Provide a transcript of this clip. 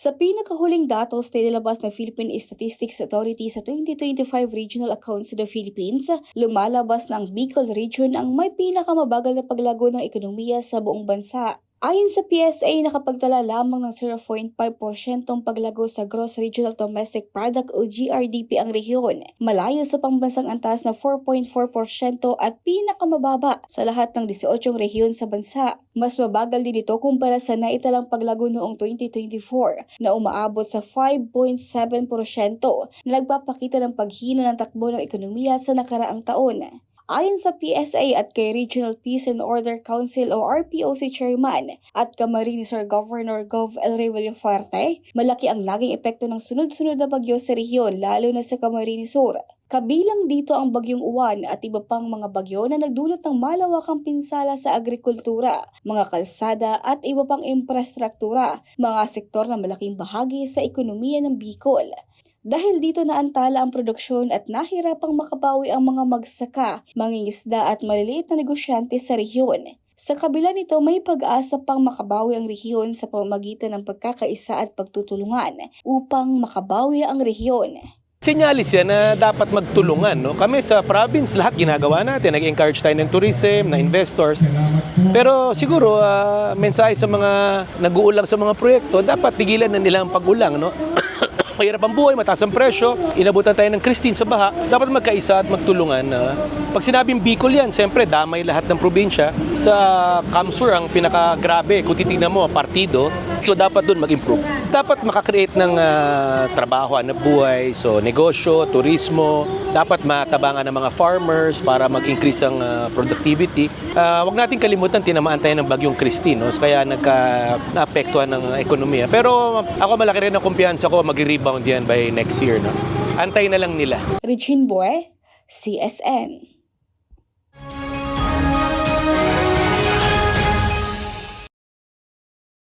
Sa pinakahuling datos na nilabas ng Philippine Statistics Authority sa 2025 Regional Accounts of the Philippines, lumalabas na ang Bicol Region ang may pinakamabagal na paglago ng ekonomiya sa buong bansa. Ayon sa PSA, nakapagtala lamang ng 0.5% paglago sa Gross Regional Domestic Product o GRDP ang rehiyon. Malayo sa pambansang antas na 4.4% at pinakamababa sa lahat ng 18 rehiyon sa bansa. Mas mabagal din ito kumpara sa naitalang paglago noong 2024 na umaabot sa 5.7% na nagpapakita ng paghina ng takbo ng ekonomiya sa nakaraang taon. Ayon sa PSA at kay Regional Peace and Order Council o RPOC Chairman at Camarines Sur Governor Gov. El Rey Villafuerte, malaki ang naging epekto ng sunod-sunod na bagyo sa rehiyon lalo na sa Camarines Sur. Kabilang dito ang bagyong Uwan at iba pang mga bagyo na nagdulot ng malawakang pinsala sa agrikultura, mga kalsada at iba pang infrastruktura, mga sektor na malaking bahagi sa ekonomiya ng Bicol. Dahil dito naantala ang produksyon at nahirapang makabawi ang mga magsaka, mangingisda at maliliit na negosyante sa rehiyon. Sa kabila nito, may pag-asa pang makabawi ang rehiyon sa pamamagitan ng pagkakaisa at pagtutulungan upang makabawi ang rehiyon. Sinyalis yan na dapat magtulungan. No? Kami sa province, lahat ginagawa natin. Nag-encourage tayo ng tourism, na investors. Pero siguro, mensahe sa mga nag-uulang sa mga proyekto, dapat tigilan na nila ang pag-ulang. No? Mahirap ang buhay, mataas ang presyo, inabutan tayo ng Christine sa baha, dapat magkaisa at magtulungan. Pag sinabing Bicol yan, siyempre damay lahat ng probinsya. Sa Kamsur, ang pinakagrabe, kung titignan mo, partido, so dapat doon mag-improve. Dapat makakreate ng trabaho, hanap buhay, so negosyo, turismo, dapat matabangan ng mga farmers para mag-increase ang productivity. Huwag natin kalimutan, tinamaan tayo ng bagyong Christine, no? Kaya nagka-naapektuhan ng ekonomiya. Pero ako malaki rin ang kumpiyansa ko, mag-rebound yan by next year. No? Antayin na lang nila. Regine Boy, CSN.